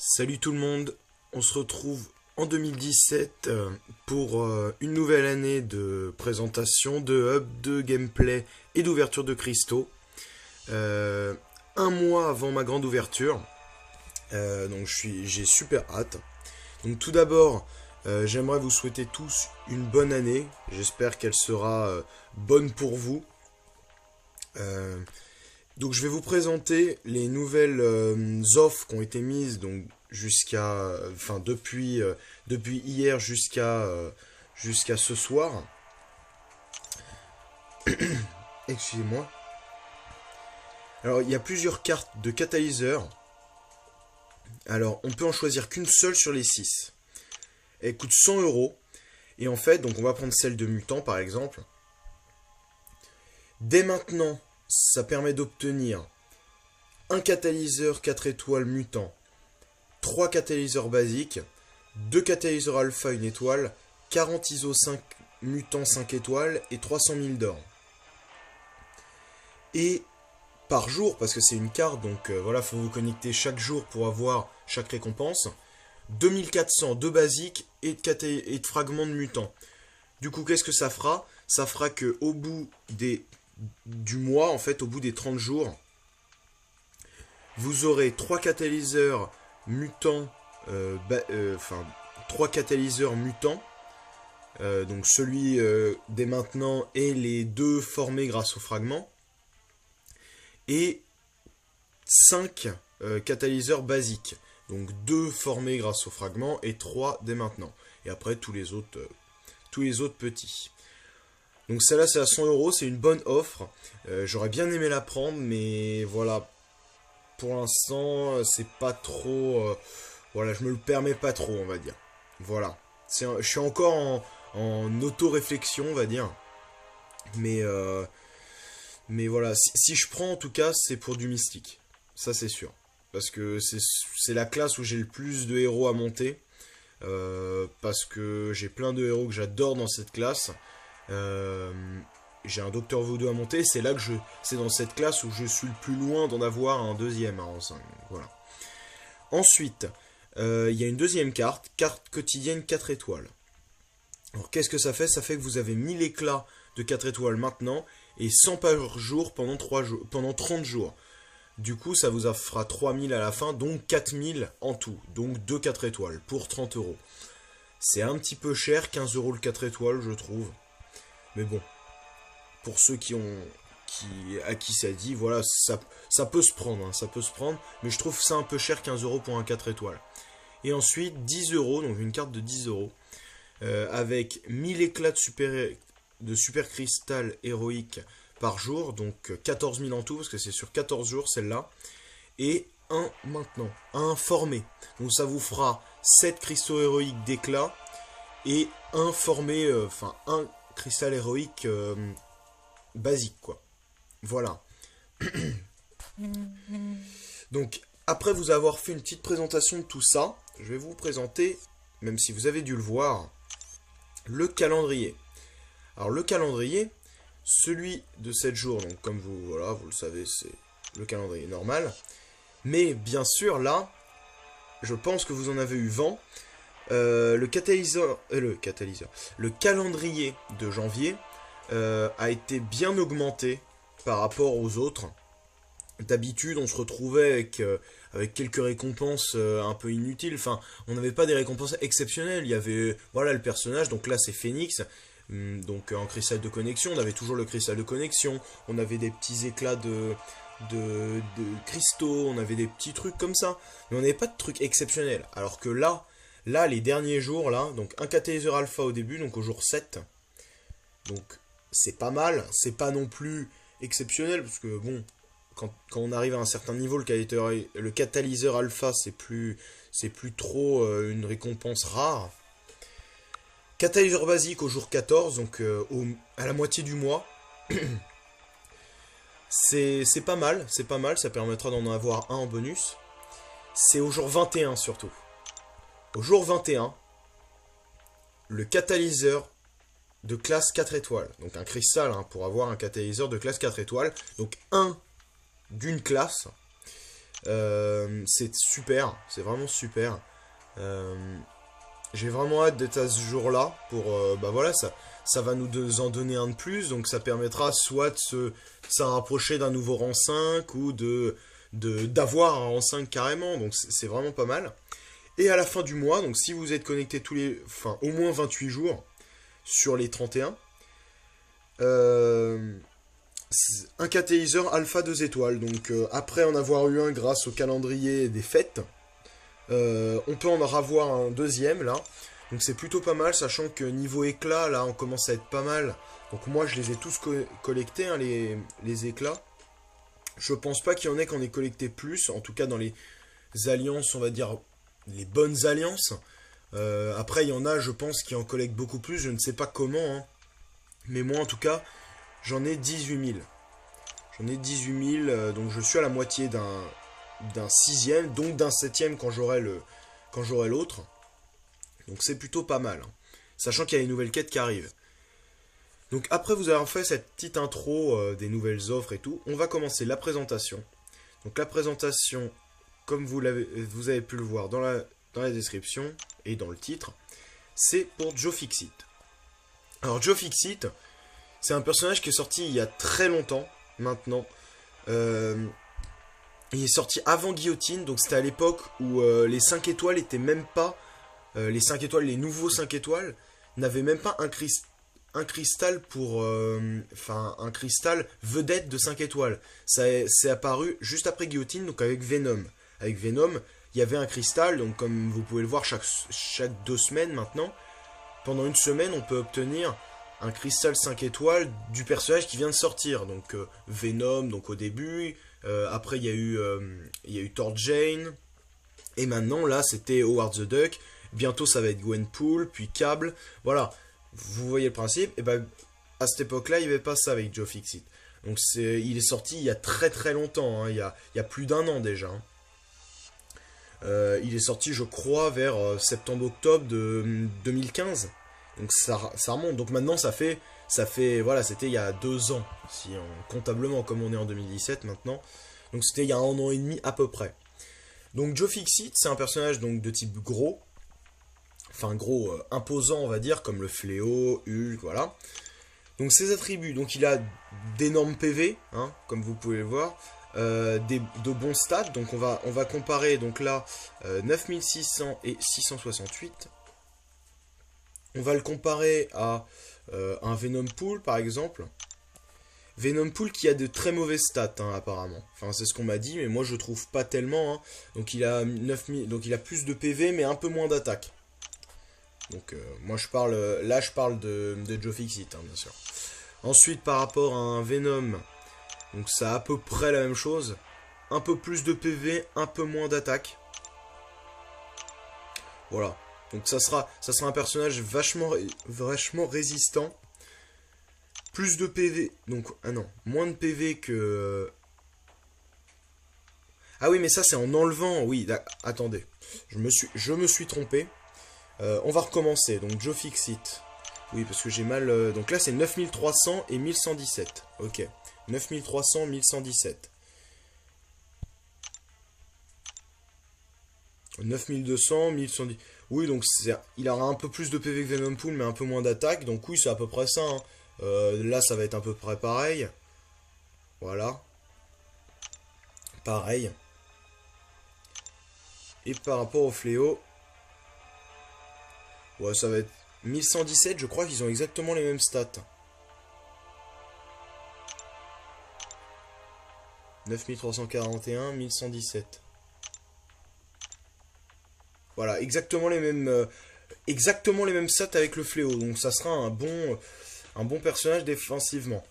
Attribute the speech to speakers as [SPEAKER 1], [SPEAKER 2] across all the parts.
[SPEAKER 1] Salut tout le monde, on se retrouve en 2017 pour une nouvelle année de présentation, de hub, de gameplay et d'ouverture de cristaux. Un mois avant ma grande ouverture, donc j'ai super hâte. Donc tout d'abord, j'aimerais vous souhaiter tous une bonne année, j'espère qu'elle sera bonne pour vous. Donc je vais vous présenter les nouvelles offres qui ont été mises donc depuis hier jusqu'à ce soir. Excusez-moi. Alors il y a plusieurs cartes de catalyseur. Alors on peut en choisir qu'une seule sur les 6. Elle coûte 100 €. Et en fait, donc on va prendre celle de mutant par exemple. Dès maintenant, ça permet d'obtenir un catalyseur 4 étoiles mutant, 3 catalyseurs basiques, 2 catalyseurs alpha 1 étoile, 40 ISO 5 mutant 5 étoiles et 300 000 d'or. Et par jour, parce que c'est une carte, donc voilà, faut vous connecter chaque jour pour avoir chaque récompense, 2400 de basiques et de fragments de mutants. Du coup, qu'est-ce que ça fera? Ça fera que au bout du mois, en fait, au bout des 30 jours, vous aurez 3 catalyseurs mutants, 3 catalyseurs mutants, donc celui dès maintenant et les 2 formés grâce au fragment, et 5 catalyseurs basiques, donc 2 formés grâce au fragment et 3 dès maintenant, et après tous les autres petits. Donc celle-là c'est à 100 €, c'est une bonne offre. J'aurais bien aimé la prendre, mais voilà, pour l'instant c'est pas trop... voilà, je me le permets pas trop, on va dire. Voilà, je suis encore en auto-réflexion, on va dire. Mais voilà, si je prends en tout cas, c'est pour du mystique. Ça c'est sûr. Parce que c'est la classe où j'ai le plus de héros à monter. Parce que j'ai plein de héros que j'adore dans cette classe. J'ai un Docteur Voodoo à monter, c'est dans cette classe où je suis le plus loin d'en avoir un deuxième en 5. Voilà. Ensuite, il y a une deuxième carte quotidienne 4 étoiles. Alors qu'est-ce que ça fait? Ça fait que vous avez 1000 éclats de 4 étoiles maintenant et 100 par jour pendant 30 jours. Du coup, ça vous en fera 3000 à la fin, donc 4000 en tout. Donc 2 4 étoiles pour 30 €. C'est un petit peu cher, 15 € le 4 étoiles, je trouve. Mais bon, pour ceux à qui ça dit, voilà, ça peut se prendre, hein, ça peut se prendre, mais je trouve ça un peu cher, 15 € pour un 4 étoiles. Et ensuite, 10 €, donc une carte de 10 €, avec 1000 éclats de super cristal héroïque par jour, donc 14 000 en tout, parce que c'est sur 14 jours celle-là, et un formé. Donc ça vous fera 7 cristaux héroïques d'éclat, et un formé, un cristal héroïque basique, quoi. Voilà. Donc, après vous avoir fait une petite présentation de tout ça, je vais vous présenter, même si vous avez dû le voir, le calendrier. Alors, le calendrier, celui de 7 jours, donc comme vous le savez, c'est le calendrier normal. Mais, bien sûr, là, je pense que vous en avez eu vent, le calendrier de janvier a été bien augmenté par rapport aux autres. D'habitude, on se retrouvait avec quelques récompenses un peu inutiles. Enfin, on n'avait pas des récompenses exceptionnelles. Il y avait, voilà, le personnage. Donc là, c'est Phoenix. Donc en cristal de connexion, on avait toujours le cristal de connexion. On avait des petits éclats de cristaux. On avait des petits trucs comme ça. Mais on n'avait pas de trucs exceptionnels. Alors que là, les derniers jours, là, donc un catalyseur alpha au début, donc au jour 7. Donc c'est pas mal, c'est pas non plus exceptionnel, parce que bon, quand on arrive à un certain niveau, le catalyseur alpha, c'est plus trop une récompense rare. Catalyseur basique au jour 14, donc à la moitié du mois. c'est pas mal, ça permettra d'en avoir un en bonus. C'est au jour 21 surtout. Au jour 21, le catalyseur de classe 4 étoiles. Donc un cristal, hein, pour avoir un catalyseur de classe 4 étoiles. Donc un d'une classe. C'est super, c'est vraiment super. J'ai vraiment hâte d'être à ce jour-là pour, bah voilà, ça va nous en donner un de plus, donc ça permettra soit de se rapprocher d'un nouveau rang 5 ou d'avoir un rang 5 carrément, donc c'est vraiment pas mal. Et à la fin du mois, donc si vous êtes connecté enfin au moins 28 jours sur les 31, un catalyseur alpha 2 étoiles. Donc après en avoir eu un grâce au calendrier des fêtes, on peut en avoir un deuxième là. Donc c'est plutôt pas mal, sachant que niveau éclat, là on commence à être pas mal. Donc moi je les ai tous collectés, hein, les éclats. Je pense pas qu'il y en ait qu'on ait collecté plus, en tout cas dans les alliances, on va dire les bonnes alliances. Après il y en a, je pense, qui en collectent beaucoup plus, je ne sais pas comment, hein. Mais moi en tout cas, j'en ai 18 000. J'en ai 18 000, donc je suis à la moitié d'un sixième, donc d'un septième quand j'aurai l'autre. Donc c'est plutôt pas mal, hein. Sachant qu'il y a une nouvelle quête qui arrive. Donc après vous avoir fait cette petite intro des nouvelles offres et tout, on va commencer la présentation. Donc la présentation, comme vous avez pu le voir dans la description et dans le titre, c'est pour Joe Fixit. Alors Joe Fixit, c'est un personnage qui est sorti il y a très longtemps maintenant. Il est sorti avant Guillotine, donc c'était à l'époque où les 5 étoiles étaient même pas... les 5 étoiles, les nouveaux 5 étoiles, n'avaient même pas un cristal pour... Enfin, un cristal vedette de 5 étoiles. C'est apparu juste après Guillotine, donc avec Venom. Avec Venom, il y avait un cristal, donc comme vous pouvez le voir chaque 2 semaines maintenant, pendant une semaine, on peut obtenir un cristal 5 étoiles du personnage qui vient de sortir. Donc Venom, donc au début, après il y a eu Thor Jane, et maintenant là c'était Howard the Duck, bientôt ça va être Gwenpool, puis Cable, voilà, vous voyez le principe. Et ben à cette époque là il n'y avait pas ça avec Joe Fixit. Donc il est sorti il y a très très longtemps, hein, il y a plus d'1 an déjà, hein. Il est sorti je crois vers septembre-octobre de 2015. Donc ça remonte. Donc maintenant ça fait voilà, c'était il y a 2 ans, si comptablement, comme on est en 2017 maintenant. Donc c'était il y a 1 an et demi à peu près. Donc Joe Fixit, c'est un personnage donc de type gros. Enfin gros, imposant on va dire, comme le Fléau, Hulk, voilà. Donc ses attributs, donc il a d'énormes PV, hein, comme vous pouvez le voir. De bons stats, donc on va comparer, donc là 9600 et 668. On va le comparer à un Venom Pool par exemple. Venom Pool qui a de très mauvaises stats, hein, apparemment. Enfin c'est ce qu'on m'a dit, mais moi je trouve pas tellement, hein. Donc il a 9000, donc il a plus de PV mais un peu moins d'attaque. Donc moi je parle de Joe Fixit, hein, bien sûr. Ensuite par rapport à un Venom, donc ça a à peu près la même chose. Un peu plus de PV, un peu moins d'attaque. Voilà. Donc ça sera un personnage vachement résistant. Plus de PV. Donc, ah non, moins de PV que... Ah oui, mais ça c'est en enlevant. Oui, attendez. Je me suis trompé. On va recommencer. Donc Joe Fixit. Oui, parce que j'ai mal... donc là c'est 9300 et 1117. Ok. 9300, 1117. 9200, 1110. Oui, donc il aura un peu plus de PV que Venom Pool, mais un peu moins d'attaque. Donc oui, c'est à peu près ça, hein. Là, ça va être à peu près pareil. Voilà. Pareil. Et par rapport au Fléau, ouais, ça va être 1117. Je crois qu'ils ont exactement les mêmes stats. 9341, 1117. Voilà, exactement les mêmes stats avec le Fléau. Donc ça sera un bon personnage défensivement.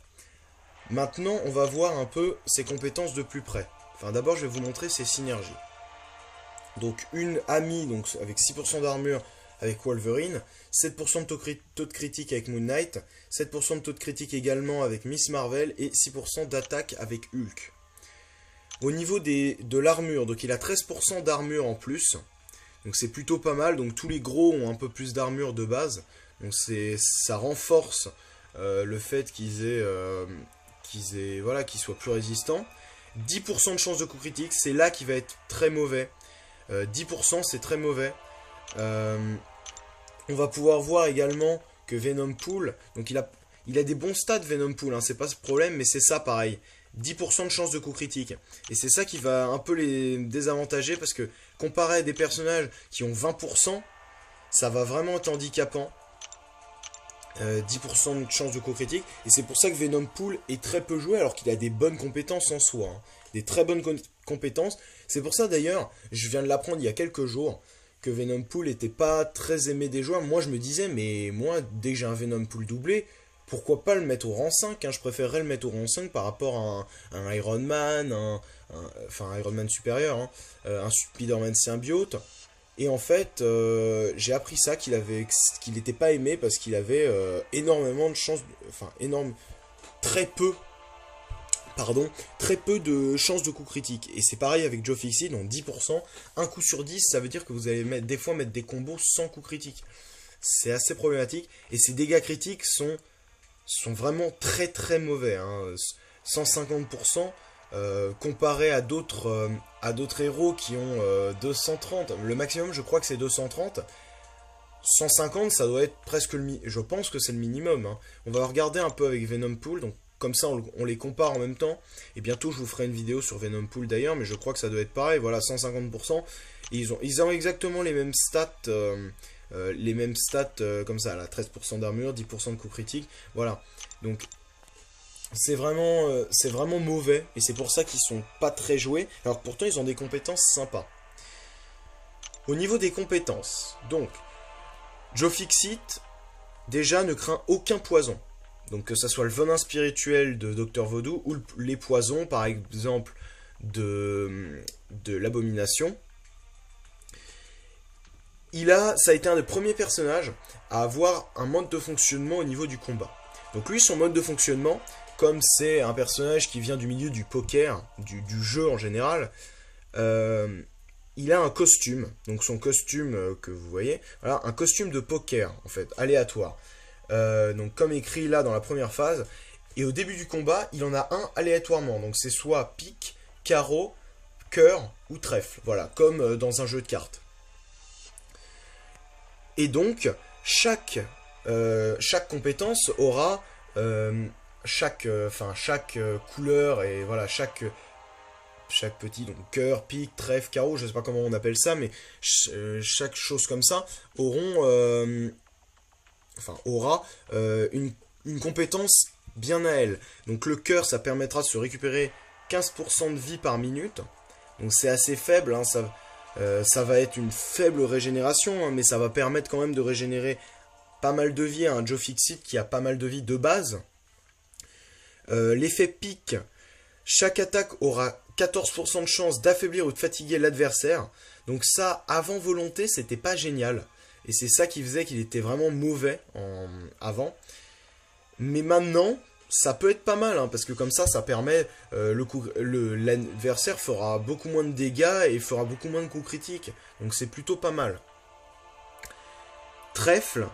[SPEAKER 1] Maintenant, on va voir un peu ses compétences de plus près. Enfin, d'abord, je vais vous montrer ses synergies. Donc, une amie, donc avec 6% d'armure avec Wolverine, 7% de taux de critique avec Moon Knight, 7% de taux de critique également avec Miss Marvel et 6% d'attaque avec Hulk. Au niveau de l'armure, donc il a 13% d'armure en plus. Donc c'est plutôt pas mal. Donc tous les gros ont un peu plus d'armure de base. Donc ça renforce le fait qu'ils soient plus résistants. 10% de chance de coup critique, c'est là qui va être très mauvais. 10% c'est très mauvais. On va pouvoir voir également que Venompool, donc il a des bons stats Venompool, hein, c'est pas ce problème, mais c'est ça pareil. 10% de chance de coup critique. Et c'est ça qui va un peu les désavantager, parce que comparé à des personnages qui ont 20%, ça va vraiment être handicapant. 10% de chance de coup critique. Et c'est pour ça que Venompool est très peu joué, alors qu'il a des bonnes compétences en soi. Hein. Des très bonnes compétences. C'est pour ça d'ailleurs, je viens de l'apprendre il y a quelques jours, que Venompool n'était pas très aimé des joueurs. Moi je me disais, mais moi dès que j'ai un Venompool doublé, pourquoi pas le mettre au rang 5, hein. Je préférerais le mettre au rang 5 par rapport à un Iron Man, enfin un Iron Man supérieur, hein, un Spider-Man symbiote. Et en fait, j'ai appris ça, qu'il n'était pas aimé parce qu'il avait énormément de chances, très peu de chances de coup critique. Et c'est pareil avec Joe Fixit, donc 10%, un coup sur 10, ça veut dire que vous allez des fois mettre des combos sans coup critique. C'est assez problématique, et ces dégâts critiques sont vraiment très très mauvais, hein. 150%, comparé à d'autres héros qui ont 230. Le maximum, je crois que c'est 230. 150, ça doit être presque je pense que c'est le minimum, hein. On va regarder un peu avec Venompool, donc comme ça on les compare en même temps. Et bientôt je vous ferai une vidéo sur Venompool d'ailleurs, mais je crois que ça doit être pareil. Voilà, 150%. Et ils ont exactement les mêmes stats. Comme ça, là, 13% d'armure, 10% de coup critique. Voilà. Donc c'est vraiment mauvais, et c'est pour ça qu'ils sont pas très joués, alors pourtant ils ont des compétences sympas. Au niveau des compétences, donc, Joe Fixit, déjà, ne craint aucun poison. Donc que ça soit le venin spirituel de Dr Vaudou, ou les poisons, par exemple, de l'abomination. Ça a été un des premiers personnages à avoir un mode de fonctionnement au niveau du combat. Donc lui, son mode de fonctionnement, comme c'est un personnage qui vient du milieu du poker, du jeu en général, il a un costume. Donc son costume que vous voyez, voilà, un costume de poker, en fait, aléatoire. Donc comme écrit là dans la première phase. Et au début du combat, il en a un aléatoirement. Donc c'est soit pique, carreau, cœur ou trèfle. Voilà, comme dans un jeu de cartes. Et donc, chaque compétence aura chaque couleur, et voilà, chaque petit, donc cœur, pique, trèfle, carreau, je sais pas comment on appelle ça, mais chaque chose comme ça aura une compétence bien à elle. Donc le cœur, ça permettra de se récupérer 15% de vie par minute. Donc c'est assez faible, hein, ça va être une faible régénération, hein, mais ça va permettre quand même de régénérer pas mal de vie à un Joe Fixit qui a pas mal de vie de base. L'effet pique, chaque attaque aura 14% de chance d'affaiblir ou de fatiguer l'adversaire. Donc ça, avant volonté, c'était pas génial. Et c'est ça qui faisait qu'il était vraiment mauvais avant. Mais maintenant, ça peut être pas mal, hein, parce que comme ça permet, l'adversaire fera beaucoup moins de dégâts et fera beaucoup moins de coups critiques. Donc c'est plutôt pas mal. Trèfle,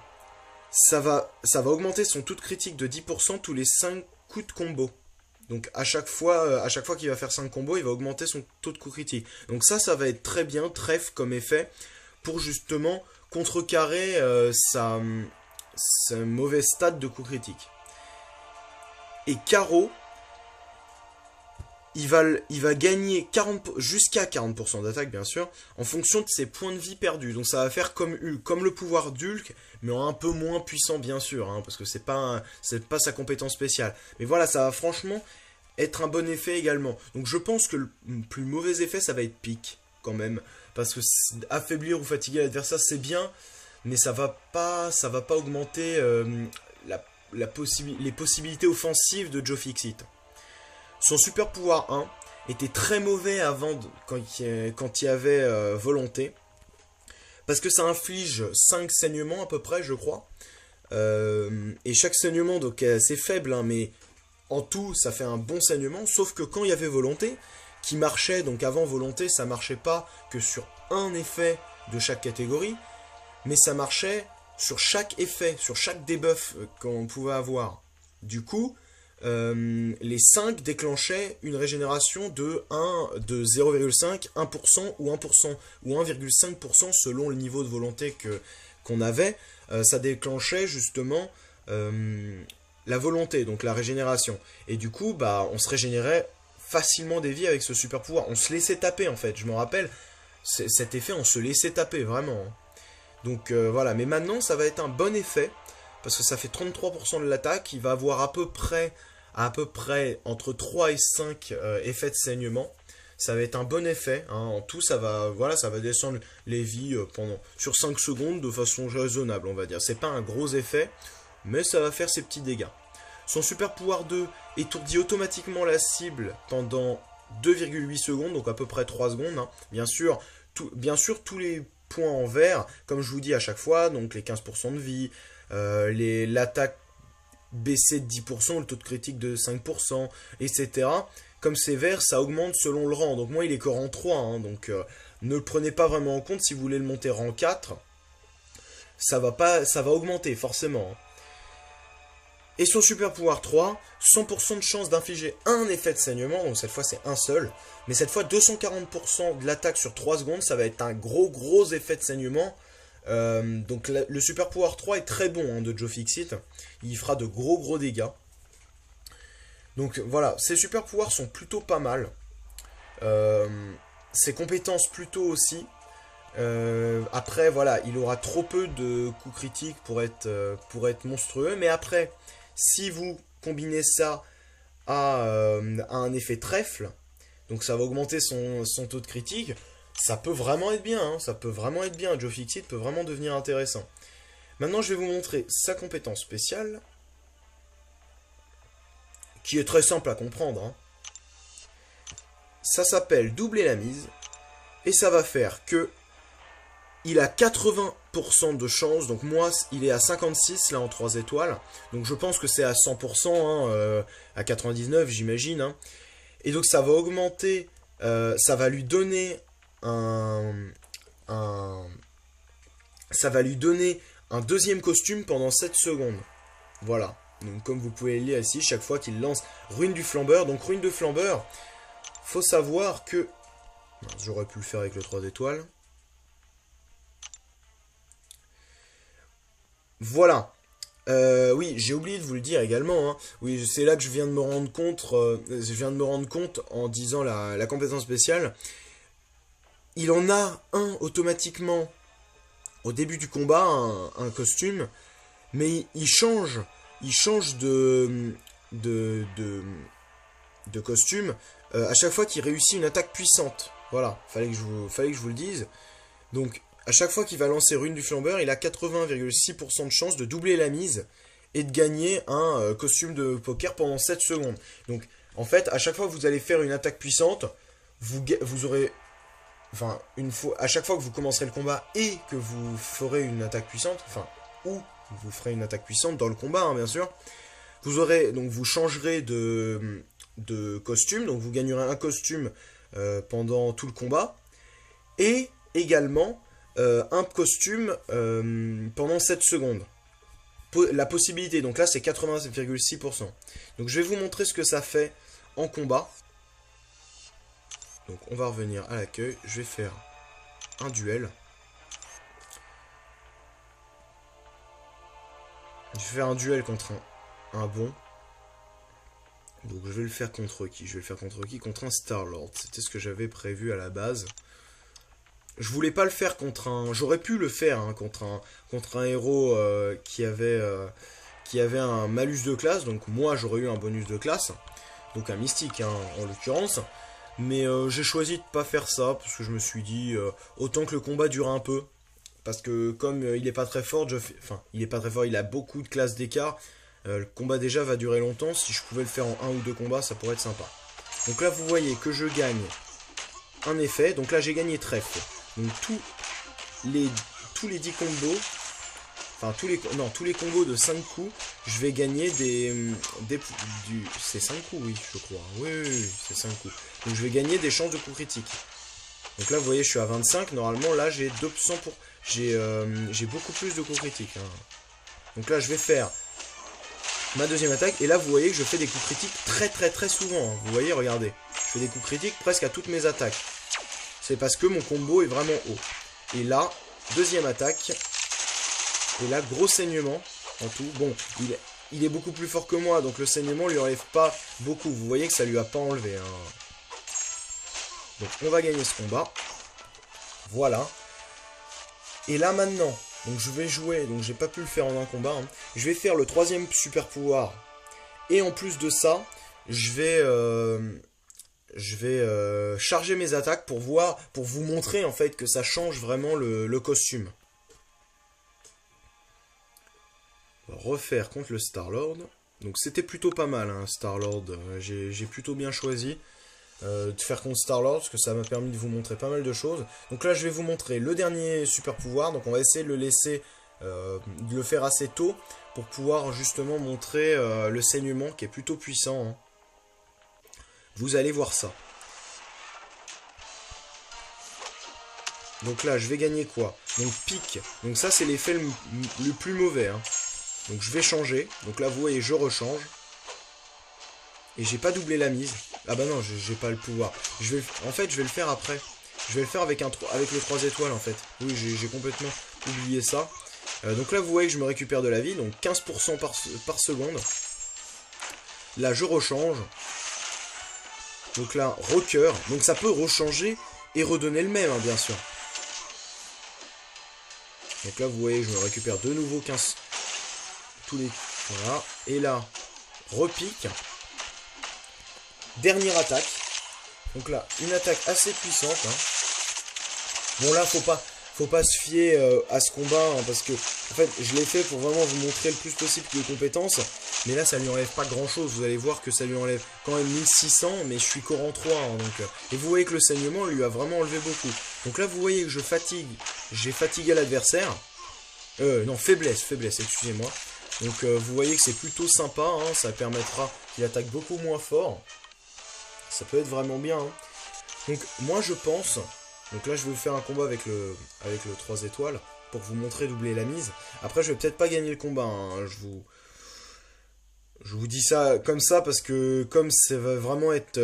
[SPEAKER 1] ça va augmenter son taux de critique de 10% tous les 5 coups de combo. Donc à chaque fois qu'il va faire 5 combos, il va augmenter son taux de coup critique. Donc ça va être très bien, trèfle comme effet, pour justement contrecarrer sa mauvaise stat de coup critique. Et carreau, il va gagner jusqu'à 40% d'attaque, bien sûr, en fonction de ses points de vie perdus. Donc ça va faire comme le pouvoir d'Hulk, mais un peu moins puissant, bien sûr, hein, parce que c'est pas sa compétence spéciale. Mais voilà, ça va franchement être un bon effet également. Donc je pense que le plus mauvais effet, ça va être pique, quand même. Parce que affaiblir ou fatiguer l'adversaire, c'est bien, mais ça va pas augmenter les possibilités offensives de Joe Fixit. Son super pouvoir 1 était très mauvais avant, quand il y avait volonté, parce que ça inflige 5 saignements à peu près, je crois. Et chaque saignement donc est assez faible, hein, mais en tout ça fait un bon saignement, sauf que quand il y avait volonté, qui marchait, donc avant volonté, ça marchait pas que sur un effet de chaque catégorie, mais ça marchait sur chaque effet, sur chaque debuff qu'on pouvait avoir. Du coup, les 5 déclenchaient une régénération de 0,5, 1% ou 1% ou 1,5% selon le niveau de volonté qu'on avait. Ça déclenchait justement la volonté, donc la régénération. Et du coup, bah, on se régénérait facilement des vies avec ce super pouvoir. On se laissait taper en fait, je me rappelle, cet effet, on se laissait taper vraiment. Donc voilà, mais maintenant ça va être un bon effet, parce que ça fait 33% de l'attaque, il va avoir à peu près entre 3 et 5 effets de saignement. Ça va être un bon effet, hein. En tout ça va, voilà, ça va descendre les vies sur 5 secondes de façon raisonnable, on va dire. C'est pas un gros effet, mais ça va faire ses petits dégâts. Son super pouvoir 2 étourdit automatiquement la cible pendant 2,8 secondes, donc à peu près 3 secondes. Hein. Bien sûr, tous les points en vert, comme je vous dis à chaque fois, donc les 15% de vie, l'attaque baissée de 10%, le taux de critique de 5%, etc. Comme c'est vert, ça augmente selon le rang. Donc moi, il est que rang 3, hein, donc ne le prenez pas vraiment en compte si vous voulez le monter rang 4. Ça va augmenter forcément. Hein. Et son super pouvoir 3, 100% de chance d'infliger un effet de saignement, donc cette fois c'est un seul, mais cette fois 240% de l'attaque sur 3 secondes, ça va être un gros effet de saignement. Donc le super pouvoir 3 est très bon hein, de Joe Fixit, il fera de gros dégâts. Donc voilà, ses super pouvoirs sont plutôt pas mal, ses compétences plutôt aussi. Après voilà, il aura trop peu de coups critiques pour être monstrueux, mais après... Si vous combinez ça à un effet trèfle, donc ça va augmenter son taux de critique, ça peut vraiment être bien, hein, ça peut vraiment être bien, Joe Fixit peut vraiment devenir intéressant. Maintenant je vais vous montrer sa compétence spéciale, qui est très simple à comprendre. Hein. Ça s'appelle doubler la mise, et ça va faire que il a 80% de chance, donc moi il est à 56 là en 3 étoiles, donc je pense que c'est à 100%, hein, à 99 j'imagine, hein. Et donc ça va augmenter, ça va lui donner ça va lui donner un deuxième costume pendant 7 secondes, voilà, donc comme vous pouvez le lire ici, chaque fois qu'il lance ruine du flambeur, donc ruine de flambeur, faut savoir que, j'aurais pu le faire avec le 3 étoiles, voilà. Oui, j'ai oublié de vous le dire également. Hein. Oui, c'est là que je viens de me rendre compte. En disant la compétence spéciale. Il en a un automatiquement au début du combat, un costume, mais il change de costume à chaque fois qu'il réussit une attaque puissante. Voilà, fallait que je vous le dise. Donc à chaque fois qu'il va lancer Rune du Flambeur, il a 80,6% de chance de doubler la mise et de gagner un costume de poker pendant 7 secondes. Donc, en fait, à chaque fois que vous allez faire une attaque puissante, vous aurez... Enfin, à chaque fois que vous commencerez le combat et que vous ferez une attaque puissante, enfin, ou vous ferez une attaque puissante dans le combat, hein, bien sûr, vous changerez de costume, donc vous gagnerez un costume pendant tout le combat, et également... un costume pendant 7 secondes. La possibilité, donc là c'est 80,6%. Donc je vais vous montrer ce que ça fait en combat. Donc on va revenir à l'accueil. Je vais faire un duel. Je vais faire un duel contre un bon. Donc je vais le faire contre qui? Je vais le faire contre qui? Contre un Star-Lord. C'était ce que j'avais prévu à la base. Je voulais pas le faire contre un... J'aurais pu le faire hein, contre un héros qui avait un malus de classe. Donc moi j'aurais eu un bonus de classe. Donc un mystique hein, en l'occurrence. Mais j'ai choisi de pas faire ça. Parce que je me suis dit autant que le combat dure un peu. Parce que comme il est pas très fort, il est pas très fort, il a beaucoup de classes d'écart. Le combat déjà va durer longtemps. Si je pouvais le faire en 1 ou 2 combats, ça pourrait être sympa. Donc là vous voyez que je gagne un effet. Donc là j'ai gagné trèfle. Donc tous les 10 combos, enfin tous les combos de 5 coups, je vais gagner c'est 5 coups, oui, je crois. Oui, c'est 5 coups. Donc je vais gagner des chances de coups critiques. Donc là, vous voyez, je suis à 25. Normalement, là, j'ai 200 pour... J'ai beaucoup plus de coups critiques. Hein. Donc là, je vais faire ma deuxième attaque. Et là, vous voyez que je fais des coups critiques très souvent. Hein. Vous voyez, regardez. Je fais des coups critiques presque à toutes mes attaques. C'est parce que mon combo est vraiment haut. Et là, deuxième attaque. Et là, gros saignement en tout. Bon, il est beaucoup plus fort que moi, donc le saignement lui enlève pas beaucoup. Vous voyez que ça lui a pas enlevé. Hein. Donc on va gagner ce combat. Voilà. Et là maintenant, donc je vais jouer, donc j'ai pas pu le faire en un combat. Hein. Je vais faire le troisième super pouvoir. Et en plus de ça, je vais charger mes attaques pour vous montrer en fait que ça change vraiment le costume. Refaire contre le Star-Lord. Donc c'était plutôt pas mal, hein, Star-Lord. J'ai plutôt bien choisi de faire contre Star-Lord, parce que ça m'a permis de vous montrer pas mal de choses. Donc là, je vais vous montrer le dernier super pouvoir. Donc on va essayer de le laisser, de le faire assez tôt, pour pouvoir justement montrer le saignement, qui est plutôt puissant. Hein. Vous allez voir ça. Donc là, je vais gagner quoi? Donc pique. Donc ça, c'est l'effet le plus mauvais, hein. Donc je vais changer. Donc là, vous voyez, je rechange. Et j'ai pas doublé la mise. Ah bah non, j'ai pas le pouvoir. En fait, je vais le faire après. Je vais le faire avec le 3 étoiles, en fait. Oui, j'ai complètement oublié ça. Donc là, vous voyez que je me récupère de la vie. Donc 15% par seconde. Là, je rechange. Donc là, rocker. Donc ça peut rechanger et redonner le même, hein, bien sûr. Donc là, vous voyez, je me récupère de nouveau 15... Voilà. Et là, repique. Dernière attaque. Donc là, une attaque assez puissante. Hein. Bon là, faut pas se fier à ce combat. Hein, parce que, en fait, je l'ai fait pour vraiment vous montrer le plus possible de compétences. Mais là, ça lui enlève pas grand chose. Vous allez voir que ça lui enlève quand même 1600. Mais je suis qu'au rang 3. Hein, donc, et vous voyez que le saignement lui a vraiment enlevé beaucoup. Donc là, vous voyez que je fatigue. J'ai fatigué l'adversaire. Non, faiblesse, excusez-moi. Donc vous voyez que c'est plutôt sympa, hein, ça permettra qu'il attaque beaucoup moins fort. Ça peut être vraiment bien. Hein. Donc moi je pense, donc là je vais vous faire un combat avec le 3 étoiles, pour vous montrer doubler la mise. Après je vais peut-être pas gagner le combat, hein. Je vous dis ça comme ça, parce que comme ça va vraiment être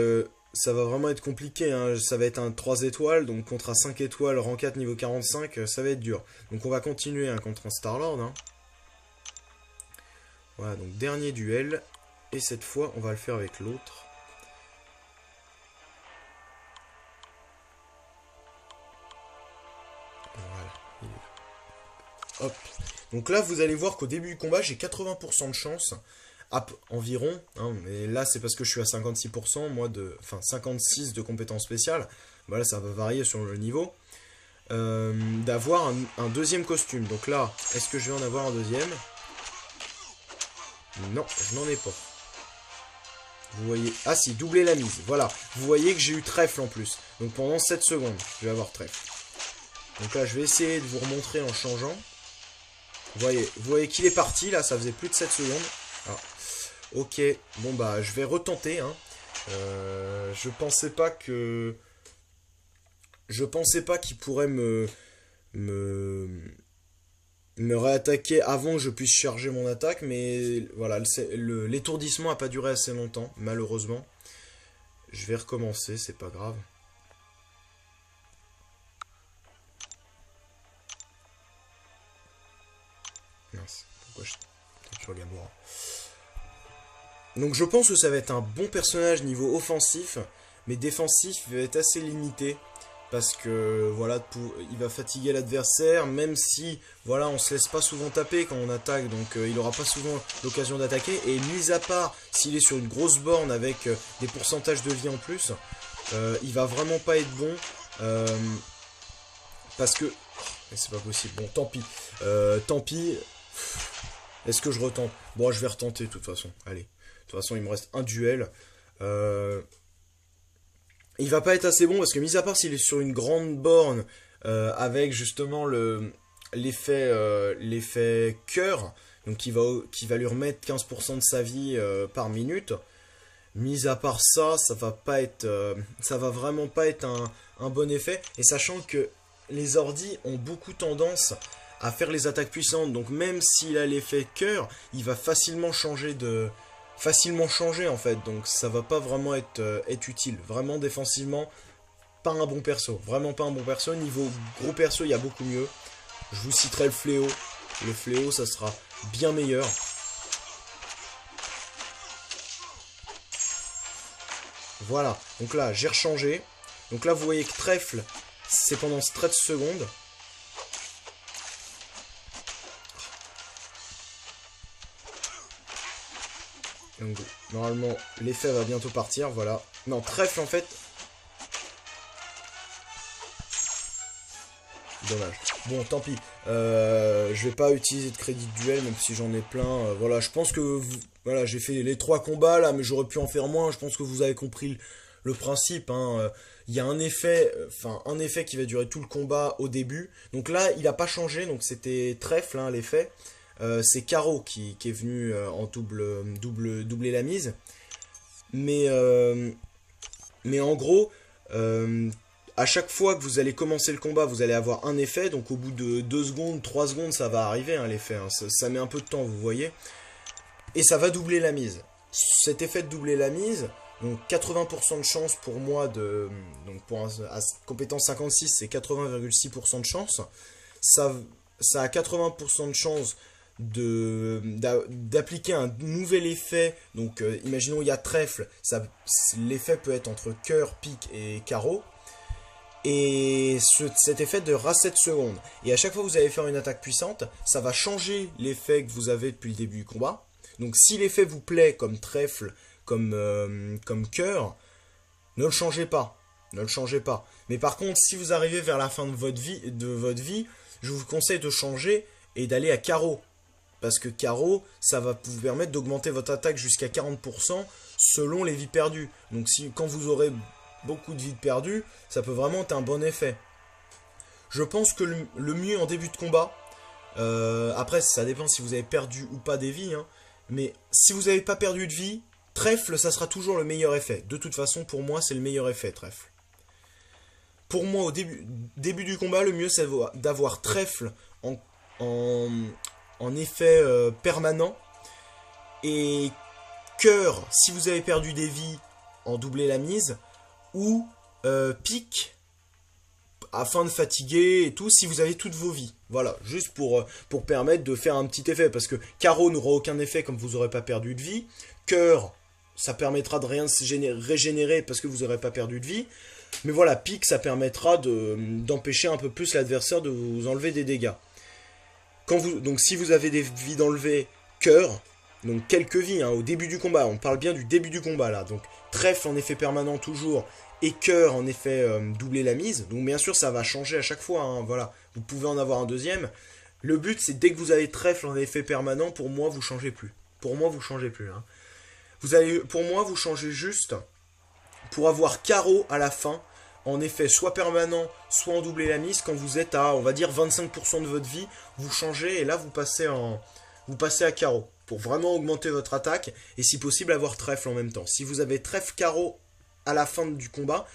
[SPEAKER 1] compliqué, hein. Ça va être un 3 étoiles, donc contre un 5 étoiles, rang 4, niveau 45, ça va être dur. Donc on va continuer, hein, contre un Star-Lord. Hein. Voilà, donc dernier duel. Et cette fois, on va le faire avec l'autre. Voilà. Hop. Donc là, vous allez voir qu'au début du combat, j'ai 80% de chance. Environ. Hein, mais là, c'est parce que je suis à 56%, moi, enfin 56 de compétences spéciales. Voilà, ça va varier selon le niveau. D'avoir un deuxième costume. Donc là, est-ce que je vais en avoir un deuxième ? Non, je n'en ai pas. Vous voyez... Ah si, doubler la mise. Voilà. Vous voyez que j'ai eu trèfle en plus. Donc pendant 7 secondes, je vais avoir trèfle. Donc là, je vais essayer de vous remontrer en changeant. Vous voyez qu'il est parti. Là, ça faisait plus de 7 secondes. Ah. Ok. Bon, bah, je vais retenter. Hein. Je pensais pas qu'il pourrait me réattaquer avant que je puisse charger mon attaque, mais voilà, l'étourdissement n'a pas duré assez longtemps, malheureusement. Je vais recommencer, c'est pas grave. Mince, pourquoi je tape sur Gamora? Donc je pense que ça va être un bon personnage niveau offensif, mais défensif il va être assez limité. Parce que voilà, il va fatiguer l'adversaire, même si voilà, on se laisse pas souvent taper quand on attaque, donc il aura pas souvent l'occasion d'attaquer. Et mis à part s'il est sur une grosse borne avec des pourcentages de vie en plus, il va vraiment pas être bon. Parce que... c'est pas possible, bon tant pis. Tant pis. Est-ce que je retente? Bon, je vais retenter de toute façon, allez. De toute façon, il me reste un duel. Il va pas être assez bon parce que, mis à part s'il est sur une grande borne avec justement l'effet cœur, donc qui va lui remettre 15% de sa vie par minute. Mis à part ça, ça va vraiment pas être un bon effet. Et sachant que les ordis ont beaucoup tendance à faire les attaques puissantes. Donc même s'il a l'effet cœur, il va facilement changer en fait. Donc ça va pas vraiment être utile. Vraiment défensivement, pas un bon perso. Vraiment pas un bon perso. Niveau gros perso, il y a beaucoup mieux. Je vous citerai le fléau. Le fléau, ça sera bien meilleur. Voilà, donc là j'ai rechangé. Donc là vous voyez que trèfle, c'est pendant 13 secondes. Donc normalement l'effet va bientôt partir, voilà. Non, trèfle en fait. Dommage. Bon, tant pis. Je vais pas utiliser de crédit de duel, même si j'en ai plein. Voilà, je pense que voilà, j'ai fait les 3 combats là, mais j'aurais pu en faire moins. Je pense que vous avez compris le principe. Hein. Il y a un effet qui va durer tout le combat au début. Donc là, il a pas changé. Donc c'était trèfle, hein, l'effet. C'est Caro qui est venu en doubler la mise. Mais en gros. À chaque fois que vous allez commencer le combat, vous allez avoir un effet. Donc au bout de 2 secondes, 3 secondes, ça va arriver, hein, l'effet. Hein. Ça met un peu de temps, vous voyez. Et ça va doubler la mise. Cet effet de doubler la mise, donc 80% de chance pour moi de... Donc pour compétence 56, c'est 80,6% de chance. Ça a 80% de chance d'appliquer un nouvel effet. Donc imaginons il y a trèfle. L'effet peut être entre cœur, pique et carreau. Et cet effet durera 7 secondes. Et à chaque fois que vous allez faire une attaque puissante, ça va changer l'effet que vous avez depuis le début du combat. Donc si l'effet vous plaît, comme trèfle, comme cœur, ne le changez pas. Ne le changez pas. Mais par contre, si vous arrivez vers la fin de votre vie, je vous conseille de changer et d'aller à carreau. Parce que carreau, ça va vous permettre d'augmenter votre attaque jusqu'à 40% selon les vies perdues. Donc quand vous aurez beaucoup de vies perdues, ça peut vraiment être un bon effet. Je pense que le mieux en début de combat, après ça dépend si vous avez perdu ou pas des vies, hein, mais si vous n'avez pas perdu de vie, trèfle, ça sera toujours le meilleur effet. De toute façon, pour moi, c'est le meilleur effet, trèfle. Pour moi, au début du combat, le mieux c'est d'avoir trèfle en effet permanent, et cœur, si vous avez perdu des vies, en doubler la mise, ou pique afin de fatiguer et tout si vous avez toutes vos vies. Voilà, juste pour permettre de faire un petit effet, parce que carreau n'aura aucun effet comme vous n'aurez pas perdu de vie. Cœur, ça permettra de rien se régénérer parce que vous n'aurez pas perdu de vie. Mais voilà, pique, ça permettra d'empêcher un peu plus l'adversaire de vous enlever des dégâts. Donc si vous avez des vies d'enlever, cœur, donc quelques vies, hein, au début du combat, on parle bien du début du combat là, donc trèfle en effet permanent toujours, et cœur en effet doubler la mise, donc bien sûr ça va changer à chaque fois, hein, voilà, vous pouvez en avoir un deuxième. Le but c'est dès que vous avez trèfle en effet permanent, pour moi vous changez plus, hein. Pour moi vous changez juste pour avoir carreau à la fin, en effet soit permanent, soit en doubler la mise, quand vous êtes à on va dire 25% de votre vie, vous changez et là vous passez à carreau, pour vraiment augmenter votre attaque, et si possible avoir trèfle en même temps. Si vous avez trèfle carreau à la fin du combat,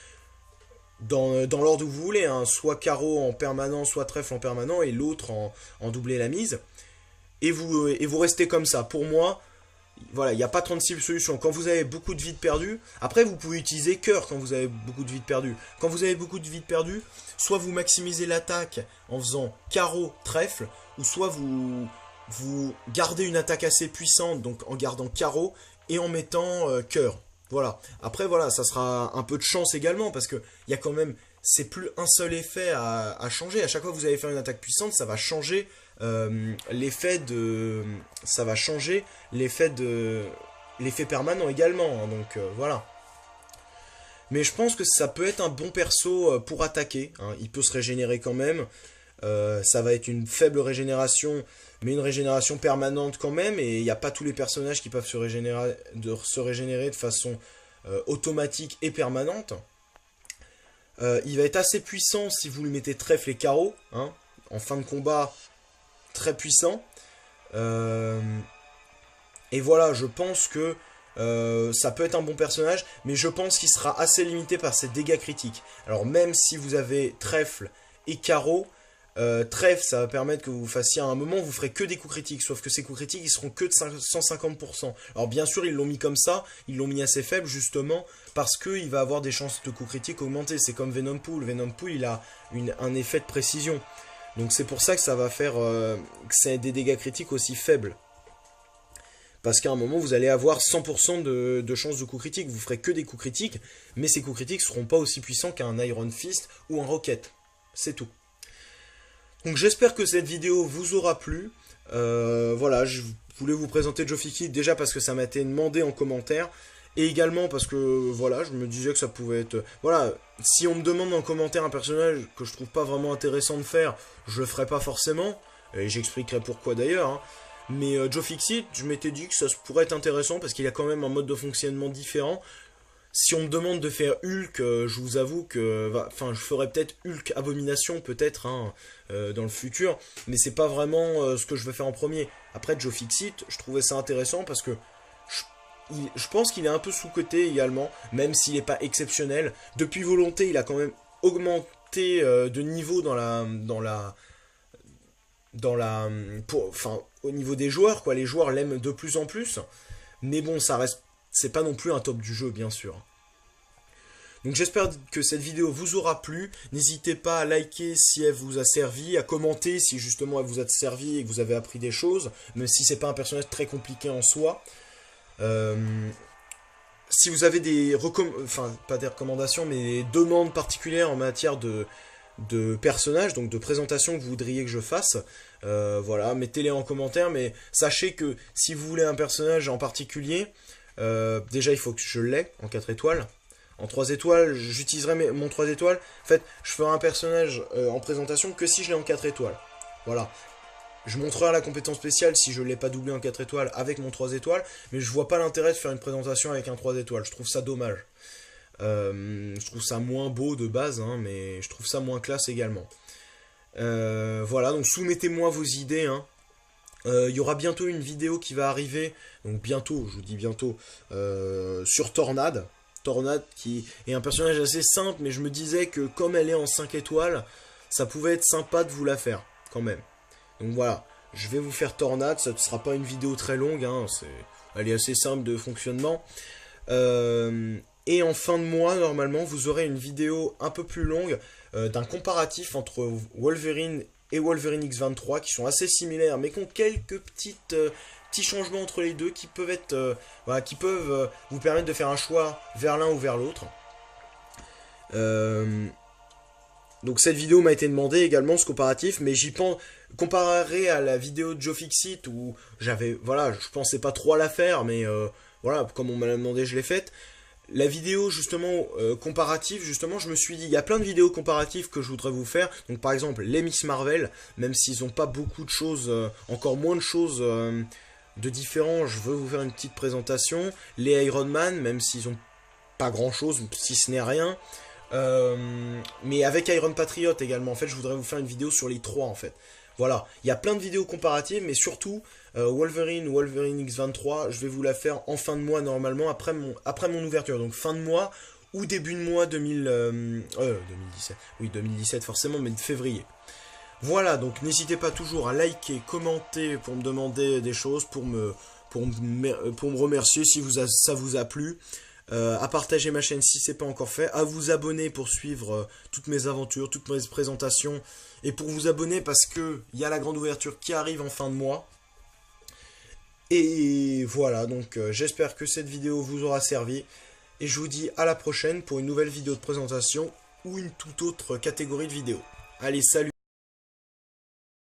[SPEAKER 1] dans l'ordre où vous voulez, hein, soit carreau en permanent, soit trèfle en permanent, et l'autre en doubler la mise, et vous restez comme ça. Pour moi, voilà, il n'y a pas 36 solutions. Quand vous avez beaucoup de vie de perdu, après vous pouvez utiliser cœur quand vous avez beaucoup de vie de perdu. Quand vous avez beaucoup de vie de perdu, soit vous maximisez l'attaque en faisant carreau, trèfle, ou soit vous gardez une attaque assez puissante, donc en gardant carreau et en mettant cœur. Voilà. Après, voilà, ça sera un peu de chance également, parce que il y a quand même, c'est plus un seul effet à changer. À chaque fois que vous allez faire une attaque puissante, ça va changer l'effet permanent également. Hein, donc voilà. Mais je pense que ça peut être un bon perso pour attaquer. Hein. Il peut se régénérer quand même. Ça va être une faible régénération, mais une régénération permanente quand même, et il n'y a pas tous les personnages qui peuvent se régénérer de façon automatique et permanente. Il va être assez puissant si vous lui mettez trèfle et carreau, hein, en fin de combat, très puissant. Et voilà, je pense que ça peut être un bon personnage, mais je pense qu'il sera assez limité par ses dégâts critiques. Alors même si vous avez trèfle et carreau, Trèfle, ça va permettre que vous fassiez à un moment, vous ferez que des coups critiques, sauf que ces coups critiques, ils seront que de 150%. Alors bien sûr, ils l'ont mis comme ça, ils l'ont mis assez faible, justement, parce qu'il va avoir des chances de coups critiques augmentées. C'est comme Venom Pool. Venom Pool, il a un effet de précision. Donc c'est pour ça que ça va faire que c'est des dégâts critiques aussi faibles. Parce qu'à un moment, vous allez avoir 100% de chances de coups critiques. Vous ferez que des coups critiques, mais ces coups critiques ne seront pas aussi puissants qu'un Iron Fist ou un Rocket. C'est tout. Donc j'espère que cette vidéo vous aura plu. Voilà, je voulais vous présenter Joe Fixit déjà parce que ça m'a été demandé en commentaire. Et également parce que, voilà, je me disais que ça pouvait être... Voilà, si on me demande en commentaire un personnage que je trouve pas vraiment intéressant de faire, je le ferai pas forcément. Et j'expliquerai pourquoi d'ailleurs. Hein. Mais Joe Fixit, je m'étais dit que ça pourrait être intéressant parce qu'il a quand même un mode de fonctionnement différent. Si on me demande de faire Hulk, je vous avoue que... Enfin, je ferai peut-être Hulk Abomination, peut-être, hein, dans le futur. Mais c'est pas vraiment ce que je veux faire en premier. Après, Joe Fixit, je trouvais ça intéressant parce que... Je pense qu'il est un peu sous-coté également, même s'il n'est pas exceptionnel. Depuis Volonté, il a quand même augmenté de niveau enfin, au niveau des joueurs, quoi. Les joueurs l'aiment de plus en plus. Mais bon, ça reste, c'est pas non plus un top du jeu, bien sûr. Donc j'espère que cette vidéo vous aura plu. N'hésitez pas à liker si elle vous a servi, à commenter si justement elle vous a servi et que vous avez appris des choses, même si c'est pas un personnage très compliqué en soi. Si vous avez pas des recommandations, mais des demandes particulières en matière de personnages, donc de présentation que vous voudriez que je fasse, voilà, mettez-les en commentaire, mais sachez que si vous voulez un personnage en particulier, déjà il faut que je l'aie en 4 étoiles. En 3 étoiles, j'utiliserai mon 3 étoiles. En fait, je ferai un personnage en présentation que si je l'ai en 4 étoiles. Voilà. Je montrerai la compétence spéciale si je ne l'ai pas doublé en 4 étoiles avec mon 3 étoiles, mais je vois pas l'intérêt de faire une présentation avec un 3 étoiles, je trouve ça dommage. Je trouve ça moins beau de base, hein, mais je trouve ça moins classe également. Voilà, donc soumettez-moi vos idées. Hein. Y aura bientôt une vidéo qui va arriver, donc bientôt, je vous dis bientôt, sur Tornade. Tornade qui est un personnage assez simple, mais je me disais que comme elle est en 5 étoiles, ça pouvait être sympa de vous la faire, quand même. Donc voilà, je vais vous faire Tornade, ça ne sera pas une vidéo très longue, hein, elle est assez simple de fonctionnement. Et en fin de mois, normalement, vous aurez une vidéo un peu plus longue d'un comparatif entre Wolverine et Wolverine X23, qui sont assez similaires, mais qui ont quelques petits changements entre les deux, qui peuvent être, voilà, qui peuvent vous permettre de faire un choix vers l'un ou vers l'autre. Donc cette vidéo m'a été demandée également, ce comparatif, mais j'y pense, comparé à la vidéo de Joe Fixit où voilà, je pensais pas trop à la faire, mais voilà, comme on m'a demandé, je l'ai faite. La vidéo justement comparative, justement, je me suis dit, il y a plein de vidéos comparatives que je voudrais vous faire. Donc par exemple, les Miss Marvel, même s'ils n'ont pas beaucoup de choses, encore moins de choses de différents, je veux vous faire une petite présentation. Les Iron Man, même s'ils n'ont pas grand chose, si ce n'est rien. Mais avec Iron Patriot également, en fait je voudrais vous faire une vidéo sur les trois en fait. Voilà, il y a plein de vidéos comparatives, mais surtout Wolverine X23, je vais vous la faire en fin de mois normalement, après mon ouverture, donc fin de mois ou début de mois 2017, oui 2017 forcément, mais de février. Voilà, donc n'hésitez pas toujours à liker, commenter pour me demander des choses, pour me remercier si ça vous a plu. À partager ma chaîne si c'est pas encore fait, à vous abonner pour suivre toutes mes aventures, toutes mes présentations, et pour vous abonner parce que il y a la grande ouverture qui arrive en fin de mois. Et voilà, donc j'espère que cette vidéo vous aura servi, et je vous dis à la prochaine pour une nouvelle vidéo de présentation ou une toute autre catégorie de vidéos. Allez, salut!